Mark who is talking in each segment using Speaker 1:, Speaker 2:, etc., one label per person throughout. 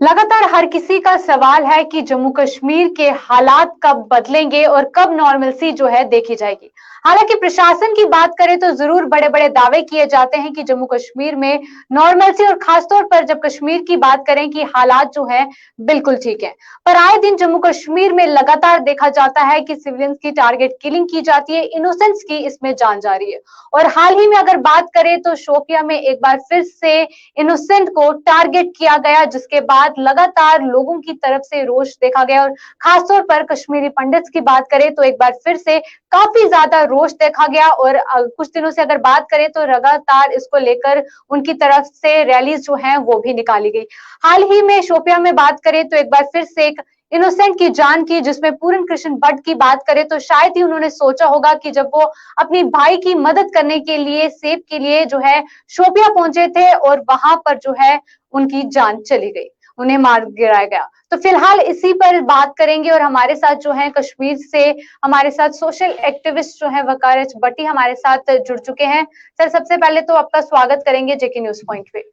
Speaker 1: लगातार हर किसी का सवाल है कि जम्मू कश्मीर के हालात कब बदलेंगे और कब नॉर्मलसी जो है देखी जाएगी। हालांकि प्रशासन की बात करें तो जरूर बड़े बड़े दावे किए जाते हैं कि जम्मू कश्मीर में नॉर्मलसी, और खासतौर पर जब कश्मीर की बात करें कि हालात जो है बिल्कुल ठीक है। पर आए दिन जम्मू कश्मीर में लगातार देखा जाता है कि सिविलियंस की टारगेट किलिंग की जाती है, इनोसेंट्स की इसमें जान जा रही है। और हाल ही में अगर बात करें तो शोपिया में एक बार फिर से इनोसेंट को टारगेट किया गया, जिसके बाद लगातार लोगों की तरफ से रोष देखा गया। और खासतौर पर कश्मीरी पंडित्स की बात करें तो एक बार फिर से काफी ज्यादा रोष देखा गया। और कुछ दिनों से अगर बात करें तो लगातार इसको लेकर उनकी तरफ से रैलीज जो है वो भी निकाली गई। हाल ही में शोपिया में बात करें तो एक बार फिर से एक इनोसेंट की जान की, जिसमें पूरन कृष्ण भट्ट की बात करें तो शायद ही उन्होंने सोचा होगा कि जब वो अपनी भाई की मदद करने के लिए, सेब के लिए जो है शोपिया पहुंचे थे और वहां पर जो है उनकी जान चली गई, उन्हें मार गिराया गया। तो फिलहाल इसी पर बात करेंगे और हमारे साथ जो है कश्मीर से हमारे साथ सोशल एक्टिविस्ट जो है वकार एच भट्टी हमारे साथ जुड़ चुके हैं। सर, सबसे पहले तो आपका स्वागत करेंगे जेके न्यूज पॉइंट पे।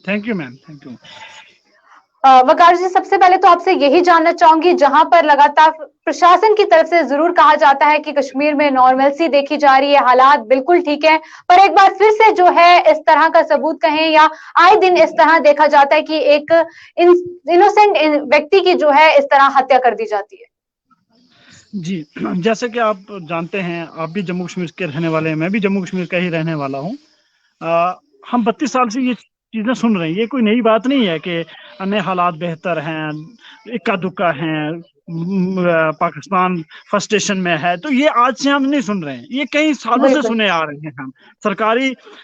Speaker 2: Thank you ma'am, thank you.
Speaker 1: Waqar ji, सबसे पहले तो आपसे यही जानना चाहूंगी, जहां पर लगातार प्रशासन की तरफ से जरूर कहा जाता है कि कश्मीर में नॉर्मलसी देखी जा रही है, हालात बिल्कुल ठीक है, पर एक बार फिर से जो है इस तरह का सबूत कहें या आए दिन इस तरह देखा जाता है कि एक इनोसेंट व्यक्ति की जो है इस तरह हत्या कर दी जाती है।
Speaker 2: जी, जैसे कि आप जानते हैं, आप भी जम्मू कश्मीर के रहने वाले हैं, मैं भी जम्मू कश्मीर का ही रहने वाला हूँ। हम 32 साल से ये चीजें सुन रहे हैं, ये कोई नई बात नहीं है कि अन्य हालात बेहतर हैं, इक्का दुक्का हैं, पाकिस्तान फ्रस्ट्रेशन में है, तो ये आज से हम नहीं सुन रहे हैं, ये कई सालों से सुने आ रहे हैं। हम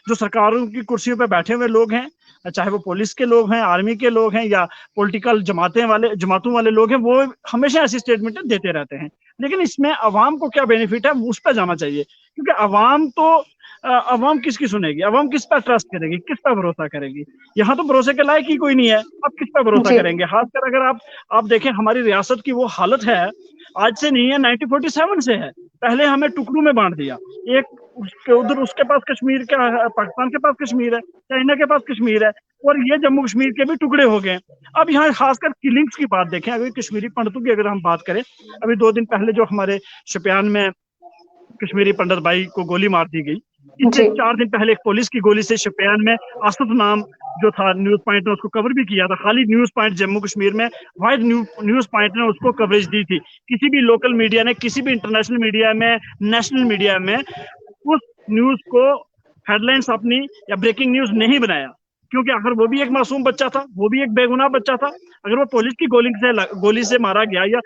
Speaker 2: जो सरकारों की कुर्सियों पे बैठे हुए लोग हैं, चाहे वो पुलिस के लोग हैं, आर्मी के लोग हैं या पॉलिटिकल जमातों वाले लोग हैं, वो हमेशा ऐसी स्टेटमेंट देते रहते हैं। लेकिन इसमें अवाम को क्या बेनिफिट है, उस पर जाना चाहिए, क्योंकि अवाम किसकी सुनेगी, अवाम किस पर ट्रस्ट करेगी, किस पर भरोसा करेगी। यहाँ तो भरोसे के लायक ही कोई नहीं है, अब किस पर भरोसा करेंगे। खासकर अगर आप देखें, हमारी रियासत की वो हालत है आज से नहीं है, 1947 से है। पहले हमें टुकड़ों में बांट दिया, एक उसके पास कश्मीर का, पाकिस्तान के पास कश्मीर है, चाइना के पास कश्मीर है, और ये जम्मू कश्मीर के भी टुकड़े हो गए। अब यहाँ खासकर किलिंग्स की बात देखें, अगर कश्मीरी पंडितों की अगर हम बात करें, अभी 2 दिन पहले जो हमारे शोपियान में कश्मीरी पंडित भाई को गोली मार दी गई, इससे 4 दिन पहले एक पुलिस की गोली से शोपियान में असद नाम जो था, न्यूज पॉइंट ने उसको कवर भी किया था। खाली न्यूज पॉइंट जम्मू कश्मीर में, वाइड न्यूज पॉइंट ने उसको कवरेज दी थी। किसी भी लोकल मीडिया ने, किसी भी इंटरनेशनल मीडिया में, नेशनल मीडिया में उस न्यूज को हेडलाइंस अपनी या ब्रेकिंग न्यूज नहीं बनाया, क्योंकि आखिर वो भी एक मासूम बच्चा था, वो भी एक बेगुनाह बच्चा था। अगर वो पुलिस की गोली से मारा गया या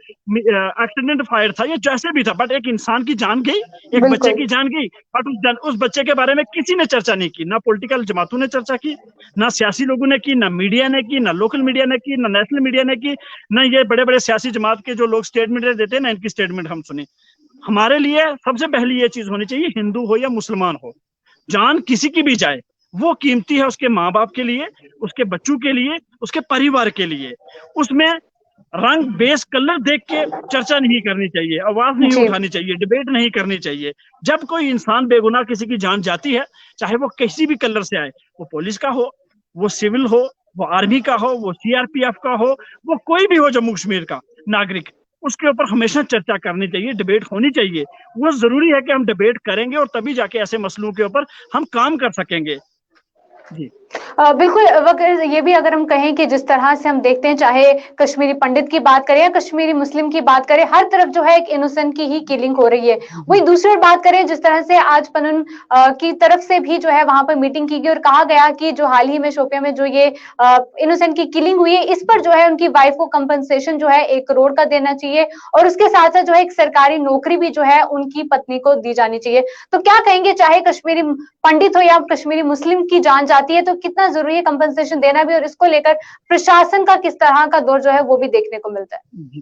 Speaker 2: एक्सीडेंट फायर था या जैसे भी था, बट एक इंसान की जान गई, एक बच्चे की जान गई। बट उस बच्चे के बारे में किसी ने चर्चा नहीं की, ना पॉलिटिकल जमातों ने चर्चा की, ना सियासी लोगों ने की, ना मीडिया ने की, ना लोकल मीडिया ने की, ना नेशनल मीडिया ने की, ना ये बड़े बड़े सियासी जमात के जो लोग स्टेटमेंट देते हैं ना, इनकी स्टेटमेंट हम सुने। हमारे लिए सबसे पहली ये चीज होनी चाहिए, हिंदू हो या मुसलमान हो, जान किसी की भी जाए वो कीमती है, उसके माँ बाप के लिए, उसके बच्चों के लिए, उसके परिवार के लिए। उसमें रंग, बेस, कलर देख के चर्चा नहीं करनी चाहिए, आवाज नहीं उठानी चाहिए, डिबेट नहीं करनी चाहिए। जब कोई इंसान बेगुनाह किसी की जान जाती है, चाहे वो किसी भी कलर से आए, वो पुलिस का हो, वो सिविल हो, वो आर्मी का हो, वो सीआरपीएफ का हो, वो कोई भी हो जम्मू कश्मीर का नागरिक, उसके ऊपर हमेशा चर्चा करनी चाहिए, डिबेट होनी चाहिए। वो जरूरी है कि हम डिबेट करेंगे और तभी जाके ऐसे मसलों के ऊपर हम काम कर सकेंगे। जी
Speaker 1: बिल्कुल। ये भी अगर हम कहें कि जिस तरह से हम देखते हैं, चाहे कश्मीरी पंडित की बात करें या कश्मीरी मुस्लिम की बात करें, हर तरफ जो है एक इनोसेंट की ही किलिंग हो रही है। वही दूसरी बात करें, जिस तरह से आज पनुन की तरफ से भी जो है वहां पर मीटिंग की गई और कहा गया कि जो हाल ही में शोपिया में जो ये इनोसेंट की किलिंग हुई है, इस पर जो है उनकी वाइफ को कंपनसेशन जो है 1 करोड़ का देना चाहिए, और उसके साथ साथ जो है एक सरकारी नौकरी भी जो है उनकी पत्नी को दी जानी चाहिए। तो क्या कहेंगे, चाहे कश्मीरी पंडित हो या कश्मीरी मुस्लिम की जान जाती है तो कितना जरूरी है कंपनसेशन देना भी, और इसको लेकर प्रशासन का किस तरह का दौर जो है वो भी देखने को मिलता है।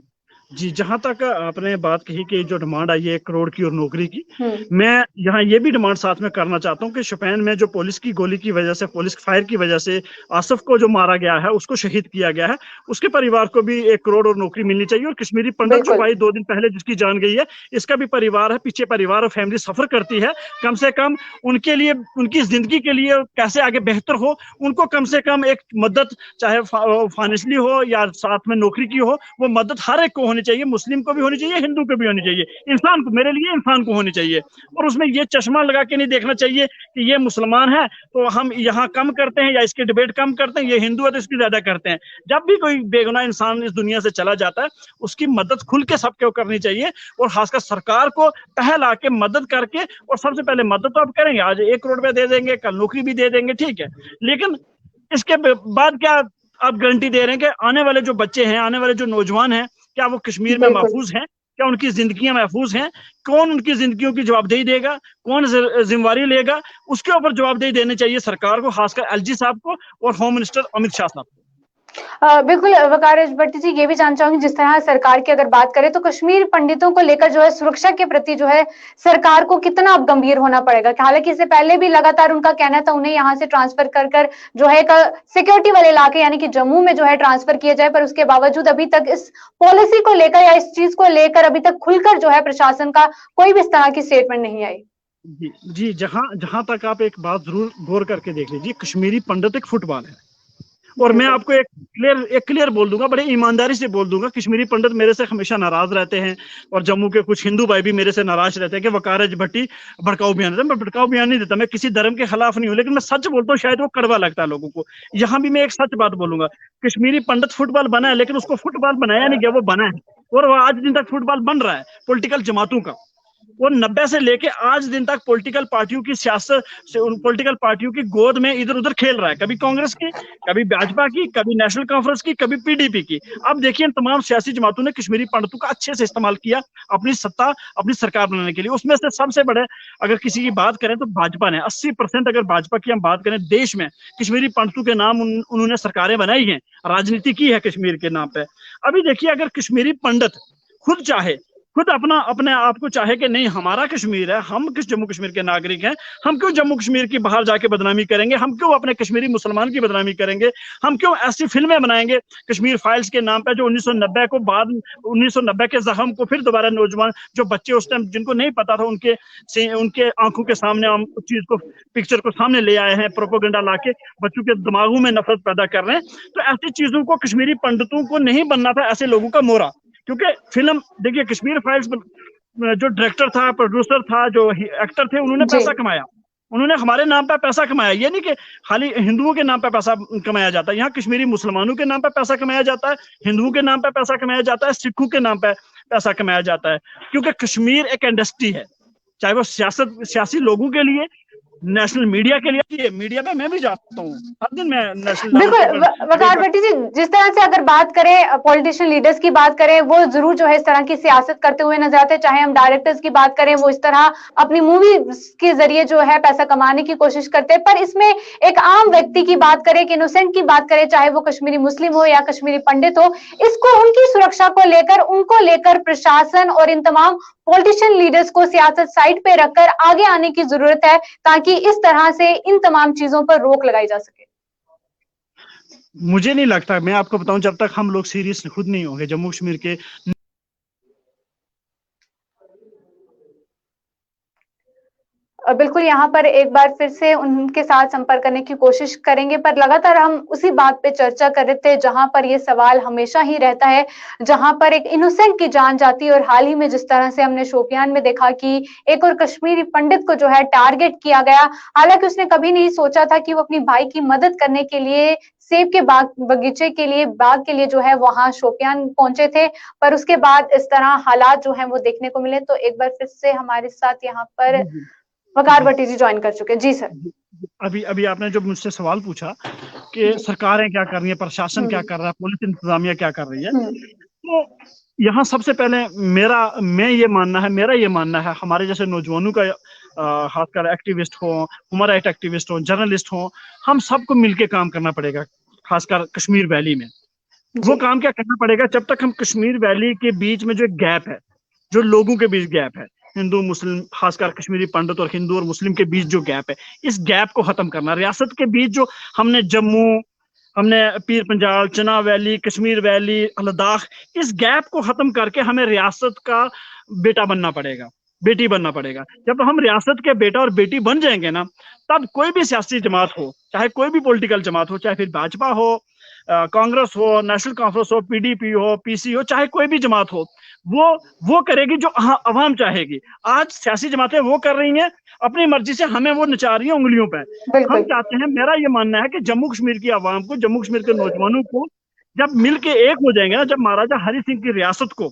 Speaker 2: जी, जहाँ तक आपने बात कही कि जो डिमांड आई है 1 करोड़ की और नौकरी की,
Speaker 1: हम्म।
Speaker 2: मैं यहाँ ये भी डिमांड साथ में करना चाहता हूँ कि शोपियान में जो पुलिस की गोली की वजह से, पुलिस फायर की वजह से आसिफ को जो मारा गया है, उसको शहीद किया गया है, उसके परिवार को भी 1 करोड़ और नौकरी मिलनी चाहिए। और कश्मीरी पंडित जो
Speaker 1: बिल्कुल।
Speaker 2: भाई 2 दिन पहले जिसकी जान गई है, इसका भी परिवार है, पीछे परिवार और फैमिली सफर करती है। कम से कम उनके लिए, उनकी जिंदगी के लिए कैसे आगे बेहतर हो, उनको कम से कम एक मदद, चाहे फाइनेंशियली हो या साथ में नौकरी की हो, वो मदद हर एक को होनी चाहिए। मुस्लिम को भी होनी चाहिए, हिंदू को भी होनी चाहिए, इंसान को, मेरे लिए इंसान को होनी चाहिए। और उसमें ये चश्मा लगा के नहीं देखना चाहिए कि ये मुसलमान है तो हम यहाँ कम करते हैं या इसकी डिबेट कम करते हैं, ये हिंदू है तो इसकी ज्यादा करते हैं। जब भी कोई बेगुनाह इंसान इस दुनिया से चला जाता है, उसकी मदद खुल के सबको करनी चाहिए। और खासकर सरकार को पहल आके मदद करके, और सबसे पहले मदद तो आप करेंगे, आज 1 करोड़ रुपए दे देंगे, कल नौकरी भी दे देंगे, ठीक है, लेकिन इसके बाद क्या आप गारंटी दे रहे हैं कि आने वाले जो बच्चे हैं, आने वाले जो नौजवान हैं, क्या वो कश्मीर में
Speaker 1: बिल्कुल।
Speaker 2: महफूज हैं? क्या उनकी जिंदगियां महफूज हैं? कौन उनकी जिंदगियों की जवाबदेही देगा? कौन जिम्मेवारी लेगा? उसके ऊपर जवाबदेही देनी चाहिए सरकार को, खासकर एलजी साहब को और होम मिनिस्टर अमित शाह साहब को।
Speaker 1: बिल्कुल वकार भट्टी जी, ये भी जानना चाहूंगी, जिस तरह सरकार की अगर बात करें तो कश्मीर पंडितों को लेकर जो है सुरक्षा के प्रति जो है सरकार को कितना अब गंभीर होना पड़ेगा। हालांकि इससे पहले भी लगातार उनका कहना था उन्हें यहाँ से ट्रांसफर कर कर जो है सिक्योरिटी वाले इलाके यानी कि जम्मू में जो है ट्रांसफर किया जाए, पर उसके बावजूद अभी तक इस पॉलिसी को लेकर या इस चीज को लेकर अभी तक खुलकर जो है प्रशासन का कोई भी इस तरह की स्टेटमेंट नहीं आई।
Speaker 2: जी जी, जहां जहां तक आप एक बात जरूर गौर करके देख लीजिए, कश्मीरी पंडित एक फुटबॉल है। और मैं
Speaker 1: बिल्कुल।
Speaker 2: आपको एक क्लियर बोल दूंगा, बड़े ईमानदारी से बोल दूंगा, कश्मीरी पंडित मेरे से हमेशा नाराज रहते हैं और जम्मू के कुछ हिंदू भाई भी मेरे से नाराज रहते हैं कि वकार भट्टी भड़काऊ बयान देता है। मैं भड़काऊ बयान नहीं देता, मैं किसी धर्म के खिलाफ नहीं हूँ, लेकिन मैं सच बोलता हूँ, शायद वो कड़वा लगता है लोगों को। यहाँ भी मैं एक सच बात बोलूंगा, कश्मीरी पंडित फुटबॉल बना है, लेकिन उसको फुटबॉल बनाया नहीं गया, वो बना है। और वो आज दिन तक फुटबॉल बन रहा है पॉलिटिकल जमातों का। वो 90 से लेके आज दिन तक पॉलिटिकल पार्टियों की सियासत से, उन पॉलिटिकल पार्टियों की गोद में इधर उधर खेल रहा है, कभी कांग्रेस की, कभी भाजपा की, कभी नेशनल कॉन्फ्रेंस की, कभी पीडीपी की। अब देखिए तमाम सियासी जमातों ने कश्मीरी पंडितों का अच्छे से इस्तेमाल किया अपनी सत्ता, अपनी सरकार बनाने के लिए। उसमें से सबसे बड़े अगर किसी की बात करें तो भाजपा ने 80% अगर भाजपा की हम बात करें देश में, कश्मीरी पंडितों के नाम उन्होंने सरकारें बनाई हैं, राजनीति की है कश्मीर के नाम पे। अभी देखिए, अगर कश्मीरी पंडित खुद चाहे, खुद अपने आप को चाहे कि नहीं हमारा कश्मीर है, हम किस जम्मू कश्मीर के नागरिक हैं, हम क्यों जम्मू कश्मीर की बाहर जाके बदनामी करेंगे, हम क्यों अपने कश्मीरी मुसलमान की बदनामी करेंगे, हम क्यों ऐसी फिल्में बनाएंगे कश्मीर फाइल्स के नाम पे, जो 1990 को बाद 1990 के जख्म को फिर दोबारा नौजवान जो बच्चे उस टाइम जिनको नहीं पता था उनके आंखों के सामने हम उस चीज को, पिक्चर को सामने ले आए हैं, प्रोपोगेंडा लाके बच्चों के दिमागों में नफरत पैदा कर रहे हैं। तो ऐसी चीजों को कश्मीरी पंडितों को नहीं बनना था, ऐसे लोगों का मोहरा। क्योंकि फिल्म देखिए, कश्मीर फाइल्स जो डायरेक्टर था, प्रोड्यूसर था, जो एक्टर थे, उन्होंने
Speaker 1: जी।
Speaker 2: पैसा कमाया, उन्होंने हमारे नाम पे पैसा कमाया। ये नहीं कि खाली हिंदुओं के नाम पे पैसा कमाया जाता है, यहाँ कश्मीरी मुसलमानों के नाम पे पैसा कमाया जाता है, हिंदुओं के नाम पे पैसा कमाया जाता है, सिखों के नाम पे पैसा कमाया जाता है। क्योंकि कश्मीर एक इंडस्ट्री है, चाहे वो सियासी लोगों के लिए, नेशनल मीडिया के लिए। मीडिया में मैं भी जाता हूँ हर दिन, मैं नेशनल लेवल
Speaker 1: बिल्कुल वकार भट्टी जी, जिस तरह से अगर बात करें पॉलिटिशियन लीडर्स की बात करें, वो जरूर जो है इस तरह की सियासत करते हुए नजर आते हैं। चाहे हम डायरेक्टर्स की बात करें, वो इस तरह अपनी मूवी के जरिए जो है पैसा कमाने की कोशिश करते हैं, पर इसमें एक आम व्यक्ति की बात करें, एक इनोसेंट की बात करें, चाहे वो कश्मीरी मुस्लिम हो या कश्मीरी पंडित हो, इसको उनकी सुरक्षा को लेकर, उनको लेकर प्रशासन और इन तमाम पॉलिटिशियन लीडर्स को सियासत साइड पे रखकर आगे आने की जरूरत है, ताकि इस तरह से इन तमाम चीजों पर रोक लगाई जा सके।
Speaker 2: मुझे नहीं लगता, मैं आपको बताऊं, जब तक हम लोग सीरियस खुद नहीं होंगे जम्मू कश्मीर के।
Speaker 1: बिल्कुल, यहाँ पर एक बार फिर से उनके साथ संपर्क करने की कोशिश करेंगे, पर लगातार हम उसी बात पे चर्चा कर रहे थे जहां पर ये सवाल हमेशा ही रहता है, जहां पर एक इनोसेंट की जान जाती है। और हाल ही में जिस तरह से हमने शोपियान में देखा कि एक और कश्मीरी पंडित को जो है टारगेट किया गया, हालांकि उसने कभी नहीं सोचा था कि वो अपनी भाई की मदद करने के लिए सेब के बगीचे के लिए, बाग के लिए जो है वहां शोपियान पहुंचे थे, पर उसके बाद इस तरह हालात जो है वो देखने को मिले। तो एक बार फिर से हमारे साथ यहाँ पर वकार भट्टी जी ज्वाइन कर चुके हैं। जी सर।
Speaker 2: अभी अभी आपने जो मुझसे सवाल पूछा कि सरकारें क्या कर रही है, प्रशासन क्या कर रहा है, पुलिस इंतजामिया क्या कर रही है, तो यहाँ सबसे पहले मेरा ये मानना है, हमारे जैसे नौजवानों का, खासकर एक्टिविस्ट हो, ह्यूमन राइट एक्टिविस्ट हो, जर्नलिस्ट हो, हम सबको मिलके काम करना पड़ेगा, खासकर कश्मीर वैली में। वो
Speaker 1: जी।
Speaker 2: काम क्या करना पड़ेगा, जब तक हम कश्मीर वैली के बीच में जो गैप है, जो लोगों के बीच गैप है, हिंदू मुस्लिम, खासकर कश्मीरी पंडित और हिंदू और मुस्लिम के बीच जो गैप है, इस गैप को खत्म करना। रियासत के बीच जो हमने जम्मू, हमने पीर पंजाल, चनाब वैली, कश्मीर वैली, लद्दाख, इस गैप को खत्म करके हमें रियासत का बेटा बनना पड़ेगा, बेटी बनना पड़ेगा। जब हम रियासत के बेटा और बेटी बन जाएंगे ना, तब कोई भी सियासी जमात हो, चाहे कोई भी पॉलिटिकल जमात हो, चाहे फिर भाजपा हो, कांग्रेस हो, नेशनल कॉन्फ्रेंस हो, पीडीपी हो, पीसी हो, चाहे कोई भी जमात हो, वो करेगी जो अवाम चाहेगी। आज सियासी जमातें वो कर रही हैं, अपनी मर्जी से हमें वो नचा रही हैं उंगलियों पे। हम
Speaker 1: बिल्कुल।
Speaker 2: चाहते हैं, मेरा ये मानना है कि जम्मू कश्मीर की आवाम को, जम्मू कश्मीर के नौजवानों को जब मिल के एक हो जाएंगे ना, जब महाराजा हरि सिंह की रियासत को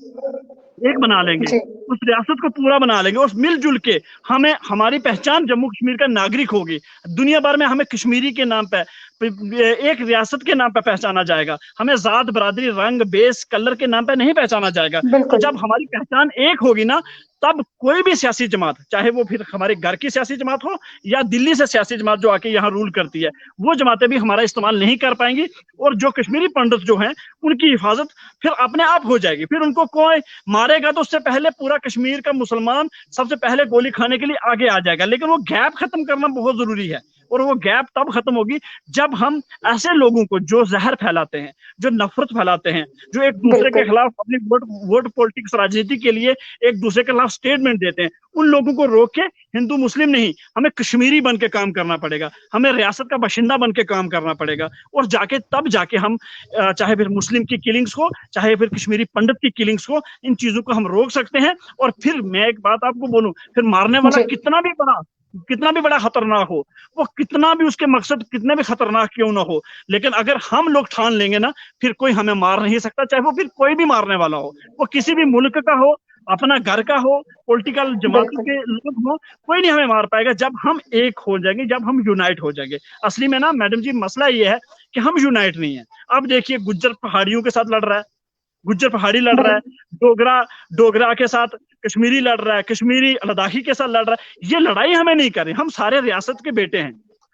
Speaker 2: एक बना लेंगे,
Speaker 1: जी।
Speaker 2: उस रियासत को पूरा बना लेंगे और मिलजुल के हमें, हमारी पहचान जम्मू कश्मीर का नागरिक होगी। दुनिया भर में हमें कश्मीरी के नाम पे, एक रियासत के नाम पे पहचाना जाएगा। हमें जात, बरादरी, रंग, बेस, कलर के नाम पे नहीं पहचाना जाएगा। तो
Speaker 1: बिल्कुल।
Speaker 2: जब हमारी पहचान एक होगी ना, तब कोई भी सियासी जमात, चाहे वो फिर हमारे घर की सियासी जमात हो या दिल्ली से सियासी जमात जो आके यहाँ रूल करती है, वो जमातें भी हमारा इस्तेमाल नहीं कर पाएंगी। और जो कश्मीरी पंडित जो हैं, उनकी हिफाजत फिर अपने आप हो जाएगी। फिर उनको कोई मारेगा तो उससे पहले पूरा कश्मीर का मुसलमान सबसे पहले गोली खाने के लिए आगे आ जाएगा। लेकिन वो गैप खत्म करना बहुत जरूरी है, और वो गैप तब खत्म होगी जब हम ऐसे लोगों को जो जहर फैलाते हैं, जो नफरत फैलाते हैं, जो एक दूसरे के
Speaker 1: बिल्कुल।
Speaker 2: खिलाफ अपनी वोट पॉलिटिक्स, राजनीति के लिए एक दूसरे के खिलाफ स्टेटमेंट देते हैं, उन लोगों को रोक के, हिंदू मुस्लिम नहीं, हमें कश्मीरी बन के काम करना पड़ेगा, हमें रियासत का बाशिंदा बन के काम करना पड़ेगा। और जाके तब जाके हम, चाहे फिर मुस्लिम की किलिंग्स हो, चाहे फिर कश्मीरी पंडित की किलिंग्स हो, इन चीजों को हम रोक सकते हैं। और फिर मैं एक बात आपको बोलूं, फिर मारने वाला
Speaker 1: जी।
Speaker 2: कितना भी बड़ा खतरनाक हो, वो कितना भी उसके मकसद कितने भी खतरनाक क्यों ना हो, लेकिन अगर हम लोग ठान लेंगे ना, फिर कोई हमें मार नहीं सकता, चाहे वो फिर कोई भी मारने वाला हो, वो किसी भी मुल्क का हो, अपना घर का हो, पॉलिटिकल जमातों
Speaker 1: बिल्कुल।
Speaker 2: के लोग हो, कोई नहीं हमें मार पाएगा जब हम एक हो जाएंगे, जब हम यूनाइट हो जाएंगे। असली में ना मैडम जी, मसला ये है कि हम यूनाइट नहीं है। अब देखिए, गुज्जर पहाड़ियों के साथ लड़ रहा है, गुज्जर पहाड़ी लड़ रहा है,
Speaker 1: बिल्कुल।
Speaker 2: डोगरा डोगरा के साथ कश्मीरी लड़ रहा है, कश्मीरी लद्दाखी के साथ लड़ रहा है। ये लड़ाई हमें नहीं कर रही, हम सारे रियासत के बेटे हैं,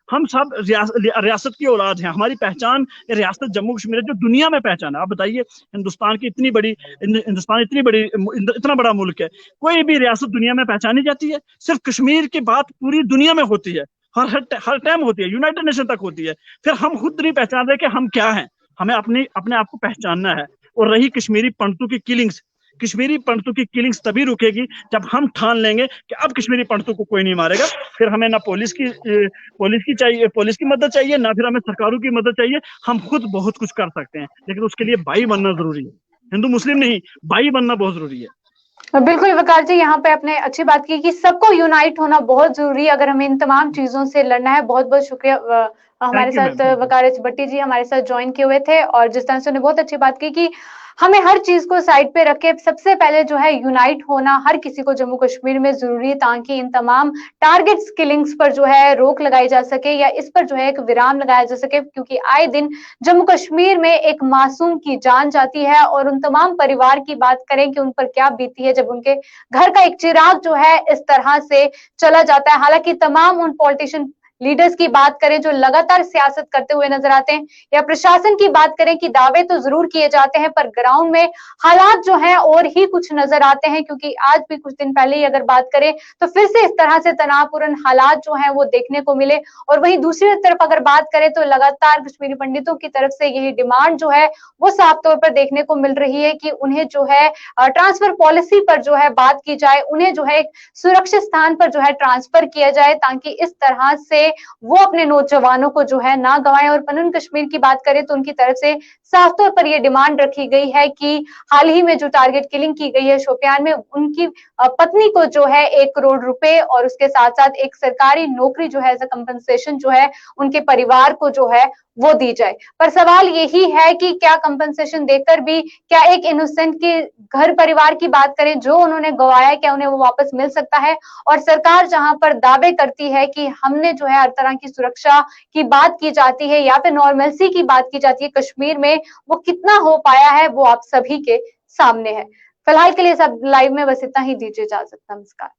Speaker 2: हम सब रियासत की औलाद हैं। हमारी पहचान रियासत जम्मू कश्मीर है, जो दुनिया में पहचान है। आप बताइए, हिंदुस्तान की इतनी बड़ी, हिंदुस्तान इतनी बड़ी, इतना बड़ा मुल्क है, कोई भी रियासत दुनिया में पहचानी जाती है? सिर्फ कश्मीर की बात पूरी दुनिया में होती है, हर टाइम होती है, यूनाइटेड नेशन तक होती है। फिर हम खुद नहीं पहचान रहे कि हम क्या हैं। हमें अपने आप को पहचानना है। और रही कश्मीरी पंडितों की किलिंग्स, कश्मीरी पंडितों की किलिंग्स तभी रुकेगी जब हम ठान लेंगे कि अब कश्मीरी पंडितों को कोई नहीं मारेगा। फिर हमें ना पुलिस की मदद चाहिए, ना फिर हमें सरकारों की मदद चाहिए। हम खुद बहुत कुछ कर सकते हैं, लेकिन उसके लिए भाई बनना जरूरी है। हिंदू मुस्लिम नहीं, भाई बनना बहुत जरूरी है।
Speaker 1: बिल्कुल वकार जी, यहाँ पे आपने अच्छी बात की कि सबको यूनाइट होना बहुत जरूरी है अगर हमें इन तमाम चीजों से लड़ना है। बहुत बहुत शुक्रिया। हमारे
Speaker 2: थैंक यू मैम,
Speaker 1: साथ
Speaker 2: थैंक यू।
Speaker 1: वकार भट्टी जी हमारे साथ ज्वाइन किए हुए थे, और जिस तरह से उन्होंने बहुत अच्छी बात की कि हमें हर चीज को साइड पे रख के सबसे पहले जो है यूनाइट होना हर किसी को जम्मू कश्मीर में जरूरी है, ताकि इन तमाम टारगेट्स किलिंग्स पर जो है रोक लगाई जा सके, या इस पर जो है एक विराम लगाया जा सके। क्योंकि आए दिन जम्मू कश्मीर में एक मासूम की जान जाती है, और उन तमाम परिवार की बात करें कि उन पर क्या बीती है जब उनके घर का एक चिराग जो है इस तरह से चला जाता है। हालांकि तमाम उन पॉलिटिशियन लीडर्स की बात करें जो लगातार सियासत करते हुए नजर आते हैं, या प्रशासन की बात करें कि दावे तो जरूर किए जाते हैं पर ग्राउंड में हालात जो है और ही कुछ नजर आते हैं। क्योंकि आज भी कुछ दिन पहले ही अगर बात करें तो फिर से इस तरह से तनावपूर्ण हालात जो है वो देखने को मिले। और वहीं दूसरी तरफ अगर बात करें तो लगातार कश्मीरी पंडितों की तरफ से यही डिमांड जो है वो साफ तौर पर देखने को मिल रही है कि उन्हें जो है ट्रांसफर पॉलिसी पर जो है बात की जाए, उन्हें जो है एक सुरक्षित स्थान पर जो है ट्रांसफर किया जाए, ताकि इस तरह से वो अपने नौजवानों को जो है ना गंवाएं। और पनन कश्मीर की बात करें तो उनकी तरफ से साफ तौर पर यह डिमांड रखी गई है कि हाल ही में जो टारगेट किलिंग की गई है शोपियान में, उनकी पत्नी को जो है 1 करोड़ रुपए और उसके साथ साथ एक सरकारी नौकरी जो है एज अ कंपनसेशन जो है उनके परिवार को जो है वो दी जाए। पर सवाल यही है कि क्या कंपनसेशन देकर भी क्या एक इनोसेंट के घर परिवार की बात करें जो उन्होंने गवाया, क्या उन्हें वो वापस मिल सकता है? और सरकार जहां पर दावे करती है कि हमने जो है हर तरह की सुरक्षा की बात की जाती है या फिर नॉर्मलसी की बात की जाती है कश्मीर में, वो कितना हो पाया है वो आप सभी के सामने है। फिलहाल के लिए सब लाइव में बस इतना ही, दीजिए इजाजत, नमस्कार।